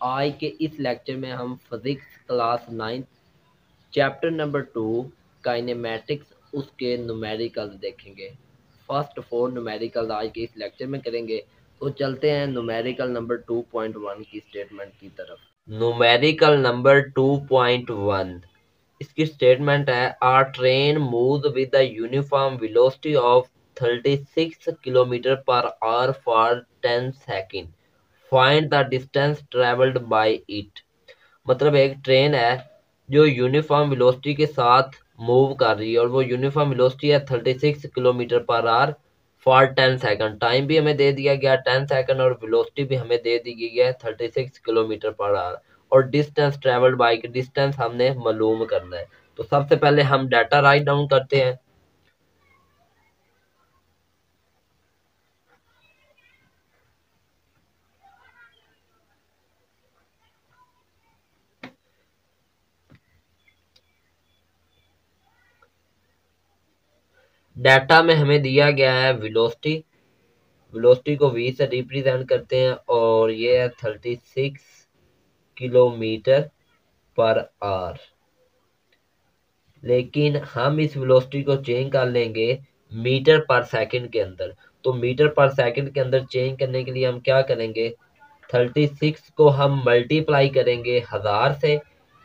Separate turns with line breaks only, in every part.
आज के इस लेक्चर में हम physics class 9 chapter number 2 kinematics उसके न्यूमेरिकल देखेंगे। फर्स्ट 4 न्यूमेरिकल आज के इस लेक्चर में करेंगे। तो चलते हैं न्यूमेरिकल नंबर 2.1 की स्टेटमेंट की तरफ। न्यूमेरिकल नंबर 2.1 इसकी स्टेटमेंट है, our train moves with the uniform velocity of 36 kilometre per hour for 10 second. Find the distance travelled by it. मतलब एक ट्रेन है जो यूनिफॉर्म वेलोसिटी के साथ मूव कर रही है और वो यूनिफॉर्म वेलोसिटी है 36 kilometre per hour for 10 second. Time भी हमें दे दिया गया 10 सेकंड और वेलोसिटी भी हमें दे दी गई है 36 किलोमीटर पर आवर और डिस्टेंस ट्रेवल्ड बाय डिस्टेंस हमने मालूम करना है। तो सबसे पहले हम डाटा राइट डाउन करते हैं। डाटा में हमें दिया गया है वेलोसिटी। वेलोसिटी को v से रिप्रेजेंट करते हैं और ये है 36 किलोमीटर पर आवर। लेकिन हम इस वेलोसिटी को चेंज कर लेंगे मीटर पर सेकंड के अंदर। तो मीटर पर सेकंड के अंदर चेंज करने के लिए हम क्या करेंगे, 36 को हम मल्टीप्लाई करेंगे 1000 से,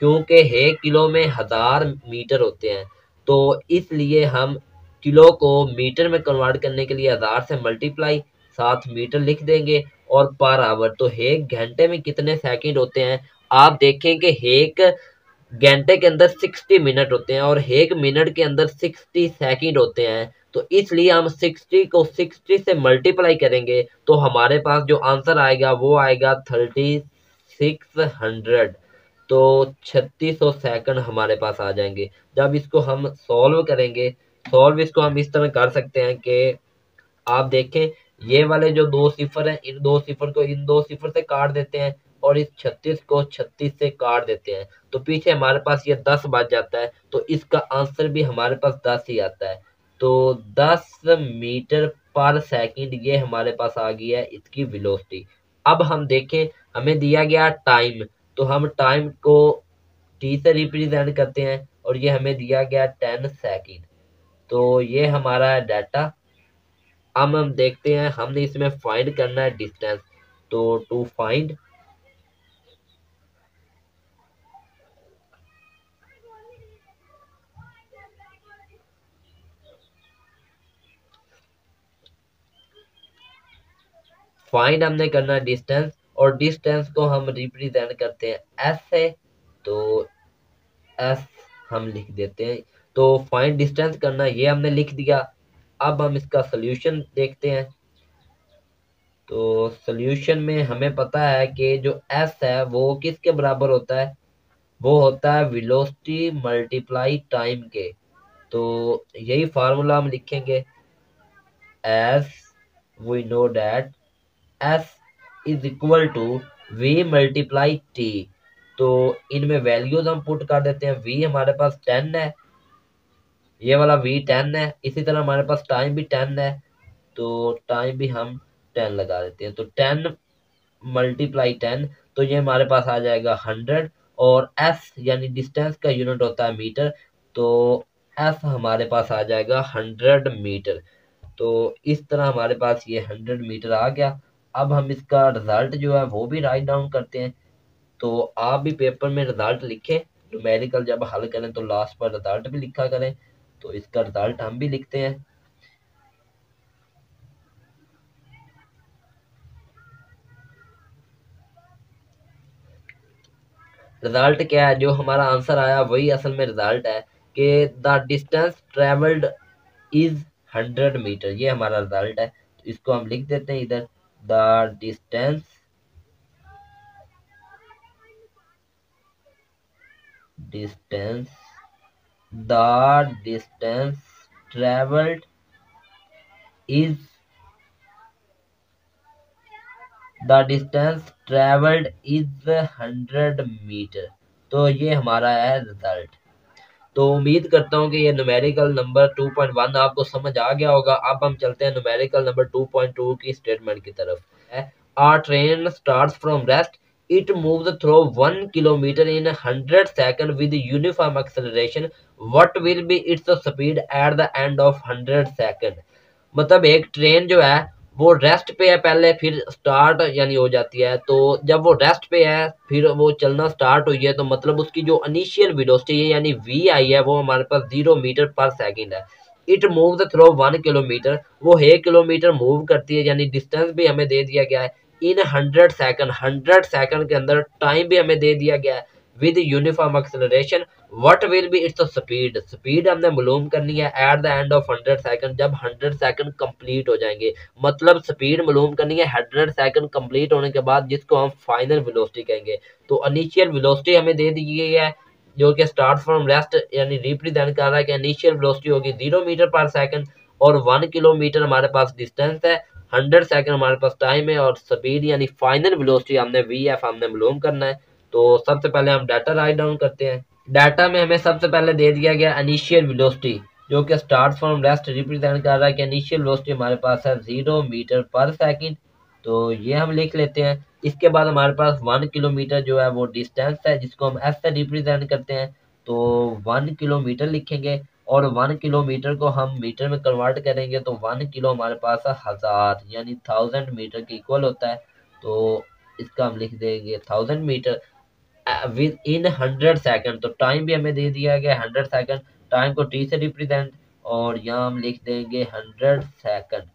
क्योंकि 1 किलो में 1000 मीटर होते हैं। तो इसलिए हम किलो को मीटर में कन्वर्ट करने के लिए 1000 से मल्टीप्लाई साथ मीटर लिख देंगे और पर आवर। तो 1 घंटे में कितने सेकंड होते हैं, आप देखें कि 1 घंटे के अंदर 60 मिनट होते हैं और 1 मिनट के अंदर 60 सेकंड होते हैं। तो इसलिए हम 60 को 60 से मल्टीप्लाई करेंगे तो हमारे पास जो आंसर आएगा वो आएगा 3600। तो 3600 सेकंड हमारे पास आ जाएंगे। जब इसको हम सॉल्व करेंगे, सॉल्व इसको हम इस तरह कर सकते हैं कि आप देखें ये वाले जो 2 सिफर हैं, इन 2 सिफर को इन 2 सिफर से काट देते हैं और इस 36 को 36 से काट देते हैं। तो पीछे हमारे पास ये 10 बच जाता है। तो इसका आंसर भी हमारे पास 10 ही आता है। तो 10 मीटर पर सेकंड ये हमारे पास आ गई है इसकी वेलोसिटी। अब हम देखें हमें दिया गया टाइम, तो हम टाइम को टी से रिप्रेजेंट करते हैं और ये हमें दिया गया 10 सेकंड। तो ये हमारा डाटा। अब हम देखते हैं हमने इसमें फाइंड करना है डिस्टेंस। तो टू फाइंड फाइंड हमने करना है डिस्टेंस और डिस्टेंस को हम रिप्रेजेंट करते हैं एस से। तो एस हम लिख देते हैं। तो फाइंड डिस्टेंस करना ये हमने लिख दिया। अब हम इसका सोल्यूशन देखते हैं। तो सोल्यूशन में हमें पता है कि जो एस है वो किसके बराबर होता है, वो होता है वेलोसिटी मल्टीप्लाई टाइम के। तो यही फार्मूला हम लिखेंगे, as we know that s is equal to v multiply t। तो इनमें वैल्यूज हम पुट कर देते हैं। v हमारे पास 10 है, ये वाला v 10 है। इसी तरह हमारे पास टाइम भी 10 है, तो टाइम भी हम 10 लगा देते हैं। तो 10 मल्टीप्लाई 10, तो ये हमारे पास आ जाएगा 100। और s यानी डिस्टेंस का यूनिट होता है मीटर, तो s हमारे पास आ जाएगा 100 मीटर। तो इस तरह हमारे पास ये 100 मीटर आ गया। अब हम इसका रिजल्ट जो है वो भी राइट डाउन करते हैं। तो आप भी पेपर में रिजल्ट लिखें, न्यूमेरिकल जब हल करें तो लास्ट पर रिजल्ट भी लिखा करें। तो इसका रिजल्ट हम भी लिखते हैं। रिजल्ट क्या है, जो हमारा आंसर आया वही असल में रिजल्ट है कि the distance travelled is 100 metre. ये हमारा रिजल्ट है। तो इसको हम लिख देते हैं इधर, द डिस्टेंस the distance traveled is the distance traveled is 100 metre. तो ये हमारा है रिजल्ट। तो उम्मीद करता हूँ कि ये न्यूमेरिकल नंबर 2.1 आपको समझ आ गया होगा। अब हम चलते हैं न्यूमेरिकल नंबर 2.2 की स्टेटमेंट की तरफ। Our train starts from rest It moves through 1 kilometer in 100 seconds with uniform acceleration. What will be its speed at the end of 100 seconds? मतलब एक ट्रेन जो है वो रेस्ट पे है पहले, फिर स्टार्ट यानी हो जाती है। तो जब वो रेस्ट पे है फिर वो चलना स्टार्ट हुई है, तो मतलब उसकी जो इनिशियल वेलोसिटी है यानी वी आई है वो हमारे पास 0 मीटर पर सेकंड है। इट मूव थ्रू 1 किलोमीटर, वो 1 किलोमीटर मूव करती है, यानी डिस्टेंस भी हमें दे दिया गया है इन 100 सेकंड। 100 सेकंड के अंदर टाइम भी हमें दे दिया गया है with uniform acceleration. What will be its speed, speed हमने मालूम करनी है at the end of 100 second, जब 100 सेकंड कंप्लीट हो जाएंगे। मतलब स्पीड मालूम करनी है 100 सेकंड कंप्लीट होने के बाद, जिसको हम फाइनल वेलोसिटी कहेंगे। तो इनिशियल वेलोसिटी हमें दे दी गई है जो कि स्टार्ट फ्रॉम रेस्ट यानी रिप्रेजेंट कर रहा है कि इनिशियल वेलोसिटी होगी 0 मीटर पर सेकंड, और 1 किलोमीटर हमारे पास डिस्टेंस है, 100 सेकंड हमारे पास टाइम है, और स्पीड यानी फाइनल वेलोसिटी हमने वी एफ हमने मालूम करना है। तो सबसे पहले हम डाटा राइट डाउन करते हैं। डाटा में हमें सबसे पहले दे दिया गया इनिशियल वेलोसिटी जो कि स्टार्ट फ्रॉम रेस्ट रिप्रेजेंट कर रहा है कि इनिशियल वेलोसिटी हमारे पास है 0 मीटर पर सेकंड। तो ये हम लिख लेते हैं। इसके बाद हमारे पास 1 किलोमीटर जो है वो डिस्टेंस है जिसको हम एस से रिप्रेजेंट करते हैं। तो 1 किलोमीटर लिखेंगे, और 1 किलोमीटर को हम मीटर में कन्वर्ट करेंगे तो 1 किलो हमारे पास है 1000 यानी 1000 मीटर के इक्वल होता है। तो इसका हम लिख देंगे 1000 मीटर विद इन 100 सेकंड। तो टाइम भी हमें दे दिया गया 100 सेकंड, टाइम को टी से रिप्रेजेंट, और यहाँ हम लिख देंगे 100 सेकंड।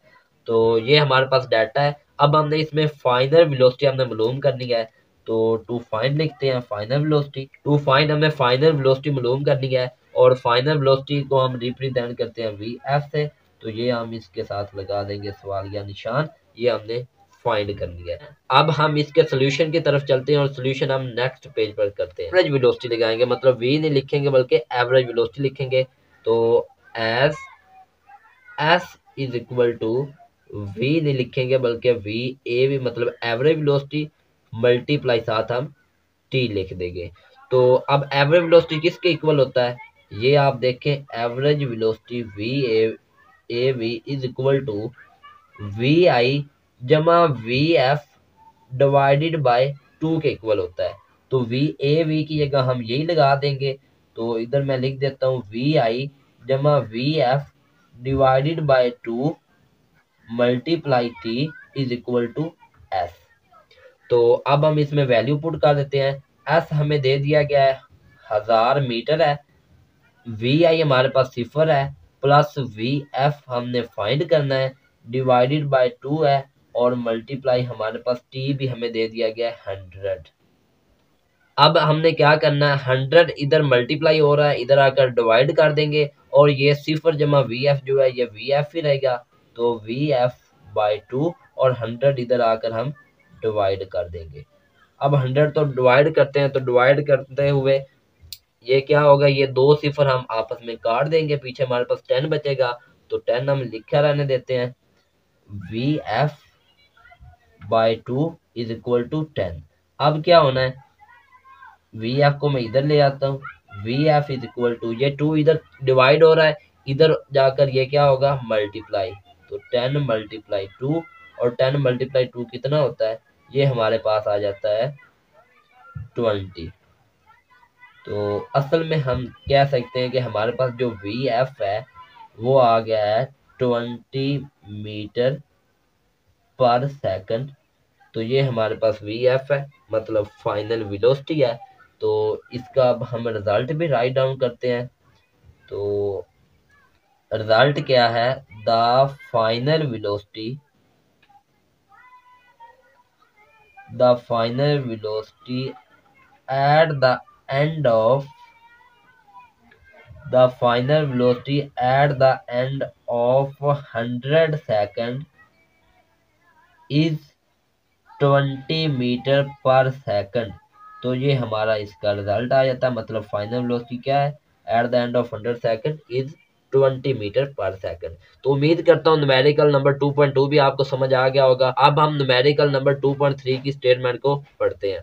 तो ये हमारे पास डाटा है। अब हमने इसमें फाइनल वेलोसिटी हमने मालूम करनी है। तो टू फाइंड लिखते हैं फाइनल वेलोसिटी। टू फाइंड हमें फाइनल वेलोसिटी मालूम करनी है, और फाइनल वेलोसिटी को हम रिप्रेजेंट करते हैं वी एफ से। तो ये हम इसके साथ लगा देंगे सवालिया निशान, ये हमने फाइंड करनी है। अब हम इसके सोल्यूशन की तरफ चलते हैं, और सोल्यूशन हम नेक्स्ट पेज पर करते हैं। एवरेज वेलोसिटी लगाएंगे, मतलब वी नहीं लिखेंगे बल्कि एवरेज वेलोसिटी लिखेंगे। तो as S is equal to V नहीं लिखेंगे बल्कि वी ए भी, मतलब एवरेज वेलोसिटी मल्टीप्लाई साथ हम टी लिख देंगे। तो अब एवरेज वेलोसिटी किसके इक्वल होता है ये आप देखें। Average velocity V A V is equal to V I जमा वी एफ डिवाइडेड बाय 2 के इक्वल होता है। तो वी ए वी की जगह हम यही लगा देंगे। तो इधर मैं लिख देता हूँ वी आई जमा V F divided by 2 multiply T is equal to S. तो अब हम इसमें वैल्यू पुट कर देते हैं। एस हमें दे दिया गया है 1000 मीटर है, वी आई हमारे पास 0 है, प्लस वी एफ हमने फाइंड करना है, डिवाइडेड बाय 2 है, और मल्टीप्लाई हमारे पास टी भी हमें दे दिया गया है 100। अब हमने क्या करना है 100 इधर मल्टीप्लाई हो रहा है, इधर आकर डिवाइड कर देंगे, और ये 0 जमा वी एफ जो है ये वी एफ ही रहेगा। तो वी एफ बाई 2 और 100 इधर आकर हम डिवाइड कर देंगे। अब 100 तो डिवाइड करते हैं, तो डिवाइड करते हुए ये क्या होगा, ये 2 सिफर हम आपस में काट देंगे, पीछे हमारे पास 10 बचेगा। तो 10 हम लिखा रहने देते हैं, V F by 2 is equal to 10। अब क्या होना है, वी एफ को मैं इधर ले आता हूँ, V F is equal to ये 2 इधर डिवाइड हो रहा है, इधर जाकर ये क्या होगा मल्टीप्लाई। तो 10 मल्टीप्लाई 2, और 10 मल्टीप्लाई 2 कितना होता है, ये हमारे पास आ जाता है 20। तो असल में हम कह सकते हैं कि हमारे पास जो वी एफ है वो आ गया है 20 मीटर पर सेकंड। तो ये हमारे पास वी एफ है, मतलब फाइनल वेलोसिटी है। तो इसका अब हम रिजल्ट भी राइट डाउन करते हैं। तो रिजल्ट क्या है, the final velocity at the end of the final velocity at the end of 100 seconds is 20 metre per second. तो ये हमारा इसका रिजल्ट आ जाता है, मतलब फाइनल वेलोसिटी क्या है at the end of 100 second is 20 metre per second. तो उम्मीद करता हूँ न्यूमेरिकल नंबर 2.2 भी आपको समझ आ गया होगा। अब हम न्यूमेरिकल नंबर 2.3 की स्टेटमेंट को पढ़ते हैं।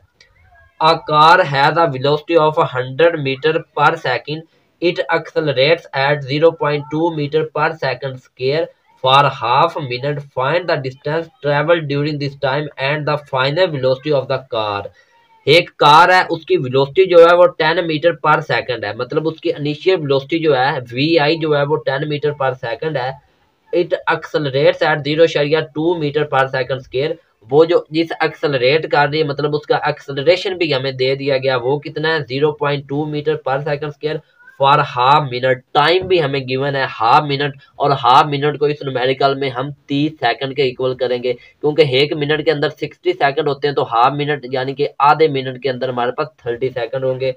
A car has a velocity of 100 meter per second. It accelerates at 0.2 meter per second square for half a minute. Find the distance traveled during this time and the final velocity of the car. एक car है, उसकी velocity जो है वो 10 metre per second है, मतलब उसकी initial velocity जो है वी आई जो है वो 10 मीटर पर सेकंड है। It accelerates eight 0.2 metre per second square. वो जो जिस एक्सलरेट कर रही है, मतलब उसका एक्सलरेशन भी हमें दे दिया गया, वो कितना है 0.2 metre per second square for half minute. Time भी हमें गिवन है हाफ मिनट, और हाफ मिनट को इस न्यूमेरिकल में हम 30 सेकंड के इक्वल करेंगे, क्योंकि एक मिनट के अंदर 60 सेकंड होते हैं, तो हाफ मिनट यानी कि आधे मिनट के अंदर हमारे पास 30 सेकंड होंगे।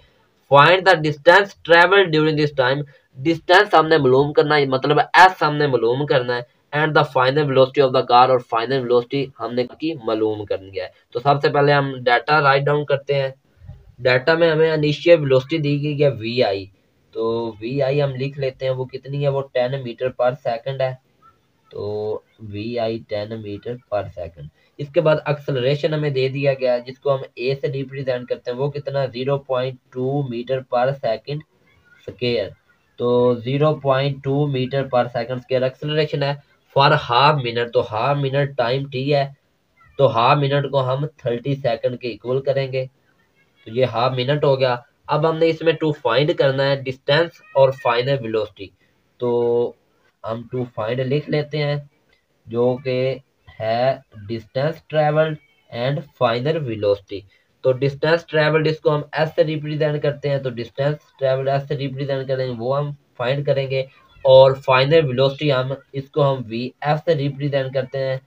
Find the distance travel during this time. Distance हमने मालूम करना है, मतलब एस हमने मालूम करना है, and the final velocity of the car, और फाइनल वेलोसिटी हमने की मालूम करनी है। तो सबसे पहले हम डाटा राइट डाउन करते हैं। डाटा में हमें इनिशियल वेलोसिटी दी गई है वी आई, तो वी आई हम लिख लेते हैं, वो कितनी है, वो 10 मीटर पर सेकंड है। तो we I 10 metre per second. इसके बाद एक्सेलरेशन हमें दे दिया गया है, जिसको हम ए से रिप्रेजेंट करते हैं, वो कितना 0.2 मीटर पर सेकंड स्केयर। तो 0.2 metre per second square acceleration है फॉर हाफ मिनट। तो हाफ मिनट टाइम टी है, तो हाफ मिनट को हम 30 सेकंड के इक्वल करेंगे, तो ये हाफ मिनट हो गया। अब हमने इसमें टू फाइंड करना है डिस्टेंस और फाइनल वेलोसिटी। तो हम टू फाइंड लिख लेते हैं, जो कि है distance travelled and final velocity. तो डिस्टेंस ट्रेवल्ड इसको हम एस से रिप्रेजेंट करते हैं, तो डिस्टेंस ट्रेवल्ड एस से रिप्रेजेंट करेंगे, वो हम फाइंड करेंगे। और फाइनल वेलोसिटी हम इसको हम वी एफ से रिप्रेजेंट करते हैं,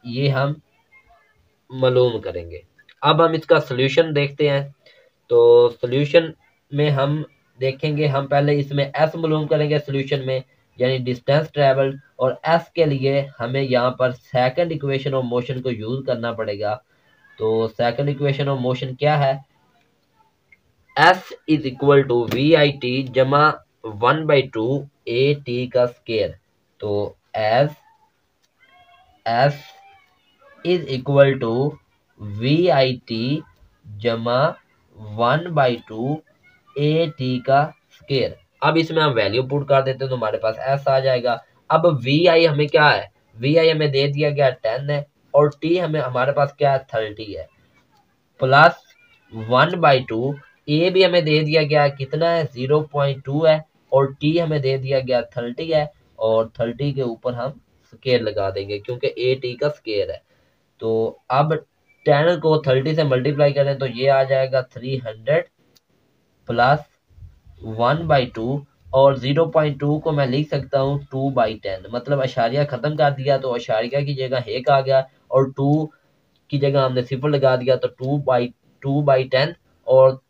ये हम मालूम करेंगे। अब हम इसका सोल्यूशन देखते हैं। तो सोल्यूशन में हम देखेंगे, हम पहले इसमें एस मालूम करेंगे सोल्यूशन में, यानी डिस्टेंस ट्रेवल्ड, और एस के लिए हमें यहाँ पर सेकंड इक्वेशन ऑफ मोशन को यूज करना पड़ेगा। तो सेकंड इक्वेशन ऑफ मोशन क्या है, S is equal to V I T जमा 1/2 ए टी का स्केयर। तो S is equal to V I T जमा 1/2 ए टी का स्केयर। अब इसमें हम वैल्यू पुट कर देते हैं, तो हमारे पास एस आ जाएगा। अब वी आई हमें क्या है, वी आई हमें दे दिया गया 10 है, और टी हमें हमारे पास क्या है 30 है, प्लस 1/2 ए भी हमें दे दिया गया कितना है 0.2 है, और टी हमें दे दिया गया 30 है, और 30 के ऊपर हम स्केयर लगा देंगे, क्योंकि ए टी का स्केयर है। तो अब 10 को 30 से मल्टीप्लाई करें, तो ये आ जाएगा 300 प्लस 1/2, और 0.2 को मैं लिख सकता हूँ 2/10, मतलब अशारिया खत्म कर दिया, तो अशारिया की जगह एक आ गया, और 2 की जगह हमने सिफर लगा दिया, तो 2/10, और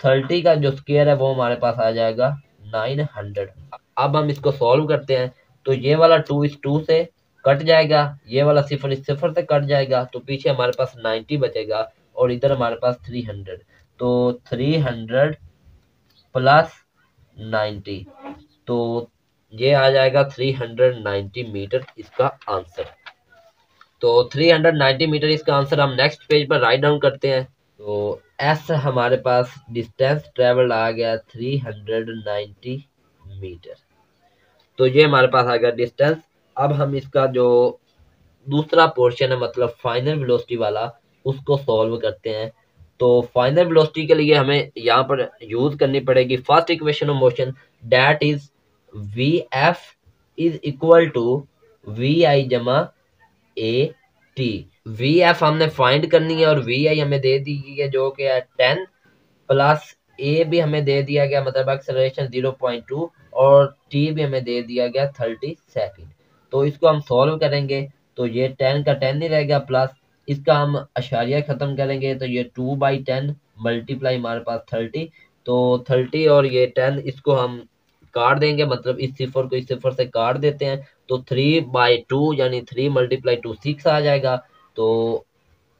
30 का जो स्केयर है वो हमारे पास आ जाएगा 900। अब हम इसको सॉल्व करते हैं, तो ये वाला 2 इस 2 से कट जाएगा, ये वाला सिफर इस सिफर से कट जाएगा, तो पीछे हमारे पास 90 बचेगा, और इधर हमारे पास 300। तो 300 प्लस 90, तो ये आ जाएगा 390 मीटर इसका आंसर। तो 390 मीटर इसका आंसर हम नेक्स्ट पेज पर राइट डाउन करते हैं। तो एस हमारे पास डिस्टेंस ट्रेवल आ गया 390 मीटर, तो ये हमारे पास आ गया डिस्टेंस। अब हम इसका जो दूसरा पोर्शन है, मतलब फाइनल वेलोसिटी वाला, उसको सॉल्व करते हैं। तो फाइनल वेलोसिटी के लिए हमें यहाँ पर यूज करनी पड़ेगी first equation of motion, that is V F is equal to V I जमा ए टी। वी एफ हमने फाइंड करनी है, और वी आई हमें दे दी गई है, जो कि है 10, प्लस ए भी हमें दे दिया गया, मतलब एक्सेलरेशन 0.2, और टी भी हमें दे दिया गया 30 सेकेंड। तो इसको हम सॉल्व करेंगे, तो ये 10 का 10 ही रहेगा, प्लस इसका हम अशारिया खत्म करेंगे, तो ये 2/10 मल्टीप्लाई हमारे पास 30। तो 30 और ये 10 इसको हम काट देंगे, मतलब इस सिफर को इस सिफर से काट देते हैं, तो 3/2 यानी 3 मल्टीप्लाई 2 6 आ जाएगा। तो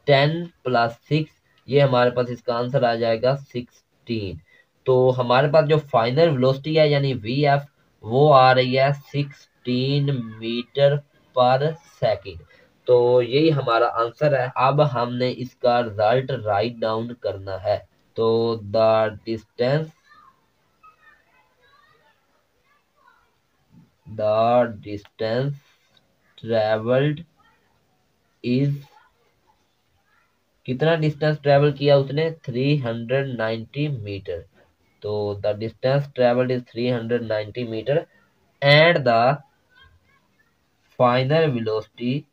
10 प्लस 6, ये हमारे पास इसका आंसर आ जाएगा 16। तो हमारे पास जो फाइनल वेलोसिटी है यानी वी एफ, वो आ रही है 16 मीटर पर सेकेंड। तो यही हमारा आंसर है। अब हमने इसका रिजल्ट राइट डाउन करना है। तो distance the distance travelled is कितना डिस्टेंस ट्रेवल किया उसने, 390 मीटर। तो the distance travelled is 390 metre and the final velocity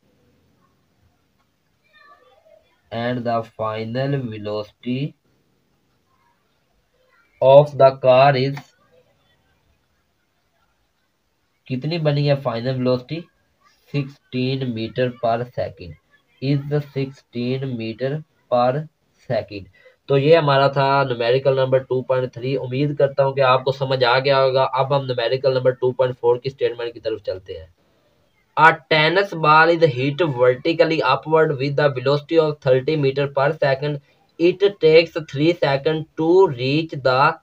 of the car is, कितनी बनी है final velocity, 16 metre per second, is 16 metre per second. तो ये हमारा था न्यूमेरिकल नंबर 2.3। उम्मीद करता हूँ कि आपको समझ आ गया होगा। अब हम न्यूमेरिकल नंबर 2.4 की स्टेटमेंट की तरफ चलते हैं। A tennis ball is hit vertically upward with the velocity of 30 meter per second. It takes 3 seconds to reach the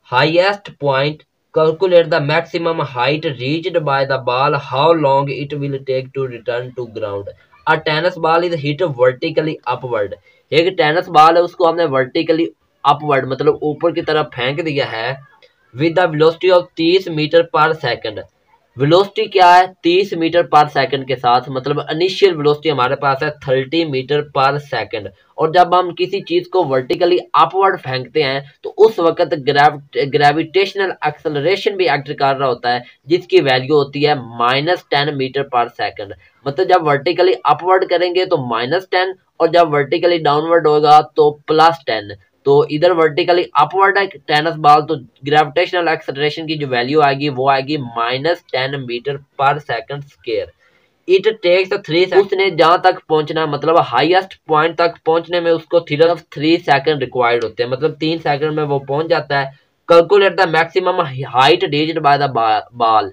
highest point. Calculate the maximum height reached by the ball. How long it will take to return to ground. A tennis ball is hit vertically upward. एक tennis ball है, उसको हमने vertically upward मतलब ऊपर की तरफ फेंक दिया है with the velocity of 30 metre per second. Velocity क्या है, 30 मीटर पर सेकंड के साथ, मतलब इनिशियल वेलोसिटी हमारे पास है 30 मीटर पर सेकंड। और जब हम किसी चीज को वर्टिकली अपवर्ड फेंकते हैं तो उस वक्त ग्रेविटेशनल एक्सेलरेशन भी एक्ट कर रहा होता है, जिसकी वैल्यू होती है -10 मीटर पर सेकंड। मतलब जब वर्टिकली अपवर्ड करेंगे तो -10 और जब वर्टिकली डाउनवर्ड होगा तो +10। तो इधर वर्टिकली अपवर्ड है टेनिस बॉल, तो ग्रेविटेशनल एक्सेलरेशन की जो वैल्यू आएगी वो आएगी -10 metre per second square. It takes 3 second, उसने जहां तक पहुंचना मतलब हाईएस्ट पॉइंट तक पहुंचने में उसको सिर्फ 3 सेकंड रिक्वायर्ड होते हैं, मतलब 3 सेकंड में वो पहुंच जाता है। Calculate the maximum height reached by the ball.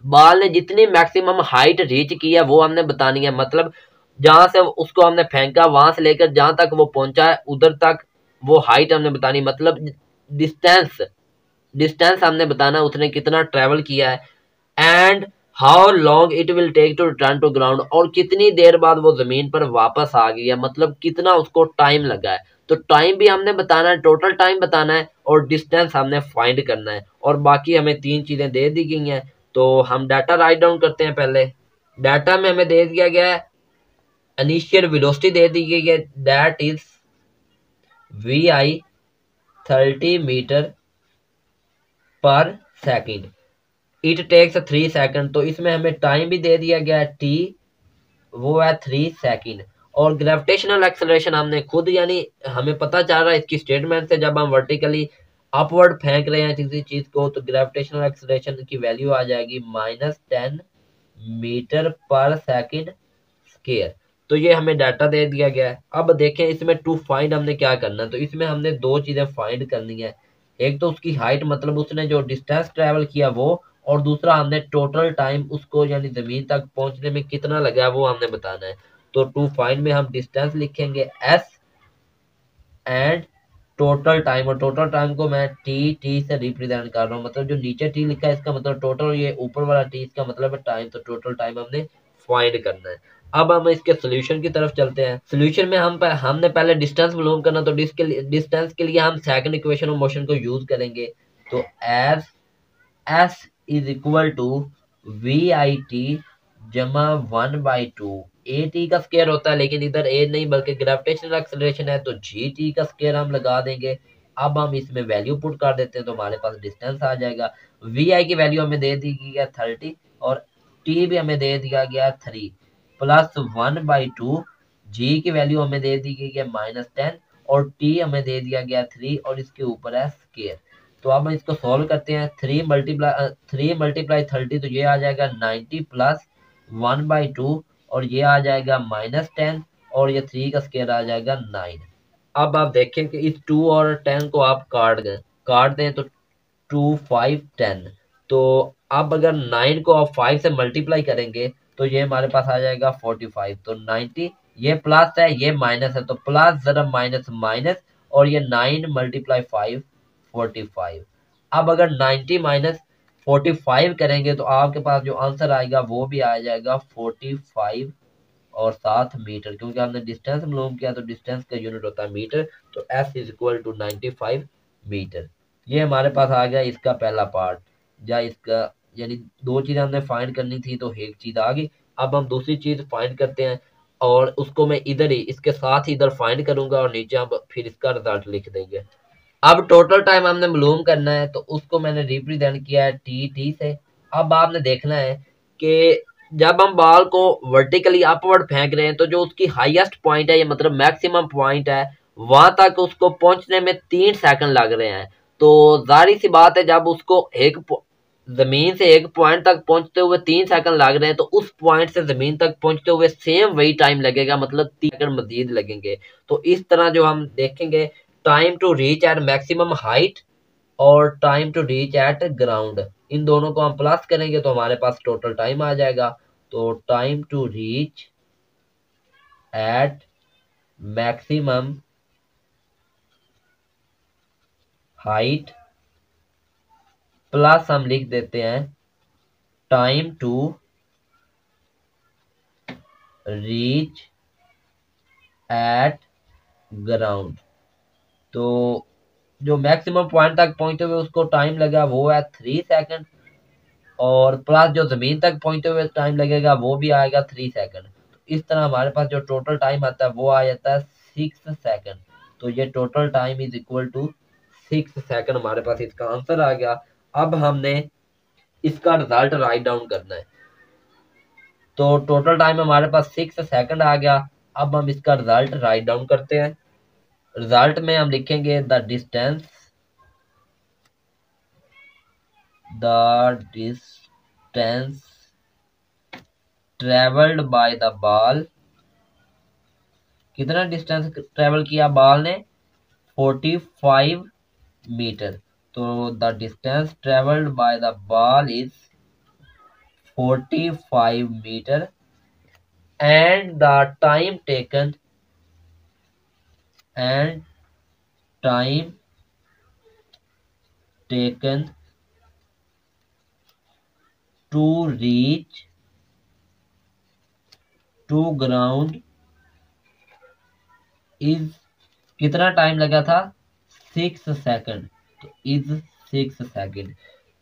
Ball ने जितनी मैक्सिमम हाइट रीच की है वो हमने बतानी है, मतलब जहां से उसको हमने फेंका वहां से लेकर जहां तक वो पहुंचा है उधर तक वो हाइट हमने बतानी, मतलब डिस्टेंस डिस्टेंस हमने बताना उसने कितना ट्रेवल किया है। And how long it will take to return to ground, और कितनी देर बाद वो जमीन पर वापस आ गई है, मतलब कितना उसको टाइम लगा है। तो टाइम भी हमने बताना है, टोटल टाइम बताना है और डिस्टेंस हमने फाइंड करना है। और बाकी हमें 3 चीजें दे दी गई हैं, तो हम डाटा राइट डाउन करते हैं। पहले डाटा में हमें दे दिया गया है इनिशियल वेलोसिटी दे दी गई है, that is VI 30 metre per second. It takes 3 second, तो इसमें हमें टाइम भी दे दिया गया है T, वो है 3 सेकंड। और ग्रेविटेशनल एक्सेलरेशन हमने खुद, यानी हमें पता चल रहा है इसकी स्टेटमेंट से, जब हम वर्टिकली अपवर्ड फेंक रहे हैं किसी चीज को तो ग्रेविटेशनल एक्सेलरेशन की वैल्यू आ जाएगी -10 मीटर पर सेकंड स्क्वायर। तो ये हमें डाटा दे दिया गया है। अब देखें इसमें टू फाइंड हमने क्या करना है, तो इसमें हमने 2 चीजें फाइंड करनी है। एक तो उसकी हाइट, मतलब उसने जो डिस्टेंस ट्रेवल किया वो, और दूसरा हमने टोटल टाइम उसको यानी जमीन तक पहुंचने में कितना लगा वो हमने बताना है। तो टू फाइंड में हम डिस्टेंस लिखेंगे S एंड टोटल टाइम, और टोटल टाइम को मैं टी से रिप्रेजेंट कर रहा हूँ, मतलब जो नीचे टी लिखा है इसका मतलब टोटल, ये ऊपर वाला टी इसका मतलब है टाइम। तो टोटल टाइम हमने फाइंड करना है। अब हम इसके सोल्यूशन की तरफ चलते हैं। सोल्यूशन में हमने पहले डिस्टेंस मालूम करना, तो डिस्टेंस के लिए हम सेकंड इक्वेशन ऑफ मोशन को यूज करेंगे। तो as S is equal to VIT जमा 1/2। ए टी का स्क्वायर होता है, लेकिन इधर ए नहीं बल्कि ग्रेविटेशनल एक्सेलरेशन है तो जी टी का स्क्वायर हम लगा देंगे। अब हम इसमें वैल्यू पुट कर देते हैं तो हमारे पास डिस्टेंस आ जाएगा। वी आई की वैल्यू हमें दे दी गई है 30 और टी भी हमें दे दिया गया 3 प्लस 1/2। जी की वैल्यू हमें दे दी गई है -10 और टी हमें दे दिया गया 3 और इसके ऊपर है स्क्वायर। तो अब हम इसको सॉल्व करते हैं। 3 मल्टीप्लाई 30 तो ये आ जाएगा 90 प्लस 1/2 और ये आ जाएगा -10 और ये 3 का स्क्वायर आ जाएगा 9। अब आप देखें कि इस 2 और 10 को आप काट दें तो 2 5 10। तो अब अगर 9 को आप 5 से मल्टीप्लाई करेंगे तो ये हमारे पास आ जाएगा 45। तो 90 ये प्लस है ये माइनस है, तो प्लस जरा माइनस माइनस और ये 9 मल्टीप्लाई 5 45। अब अगर 90 माइनस 45 करेंगे तो आपके पास जो आंसर आएगा वो भी आ जाएगा 45 और 7 मीटर, क्योंकि हमने डिस्टेंस मालूम किया तो डिस्टेंस का यूनिट होता है मीटर। तो S is equal to 95 metre. ये हमारे पास आ गया इसका पहला पार्ट, या इसका यानी 2 चीजें हमने फाइंड करनी थी तो एक चीज आ गई। अब हम दूसरी चीज फाइंड करते हैं। और उसको मैं इधर ही इसके साथ ही इधर फाइंड करूंगा और नीचे हम फिर इसका रिजल्ट लिख देंगे। अब टोटल टाइम हमने मालूम करना है, तो उसको मैंने रिप्रेजेंट किया है टी से। अब आपने देखना है कि जब हम बॉल को वर्टिकली अपवर्ड फेंक रहे हैं तो जो उसकी हाईएस्ट पॉइंट है, ये मतलब मैक्सिमम पॉइंट है, वहां तक उसको पहुंचने में 3 सेकंड लग रहे हैं। तो जाहिर सी बात है, जब उसको जमीन से एक पॉइंट तक पहुंचते हुए 3 सेकंड लग रहे हैं, तो उस पॉइंट से जमीन तक पहुंचते हुए सेम वही टाइम लगेगा, मतलब 3 सेकंड मजीद लगेंगे। तो इस तरह जो हम देखेंगे, time to reach at maximum height और time to reach at ground, इन दोनों को हम प्लस करेंगे तो हमारे पास टोटल टाइम आ जाएगा। तो time to reach at maximum height plus हम लिख देते हैं time to reach at ground. तो जो मैक्सिमम पॉइंट तक पहुंचते हुए उसको टाइम लगा वो है 3 सेकंड, और प्लस जो जमीन तक पहुंचते हुए टाइम लगेगा वो भी आएगा 3 सेकंड। तो इस तरह हमारे पास जो टोटल टाइम आता है वो आ जाता है 6 सेकंड। तो ये total time is equal to 6 second, हमारे पास इसका आंसर आ गया। अब हमने इसका रिजल्ट राइट डाउन करना है। तो टोटल टाइम हमारे पास 6 सेकंड आ गया। अब हम इसका रिजल्ट राइट डाउन करते हैं। रिजल्ट में हम लिखेंगे the distance travelled by the ball. कितना डिस्टेंस ट्रेवल किया बॉल ने? 45 मीटर। तो the distance travelled by the ball is 45 metre and the time taken to reach to ground is, कितना टाइम लगा था? 6 सेकंड। तो इज 6 सेकंड।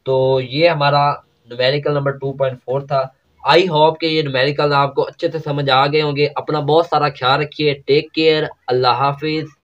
तो ये हमारा न्यूमेरिकल नंबर 2.4 था। आई होप कि ये न्यूमेरिकल आपको अच्छे से समझ आ गए होंगे। अपना बहुत सारा ख्याल रखिए। Take care. अल्लाह हाफिज।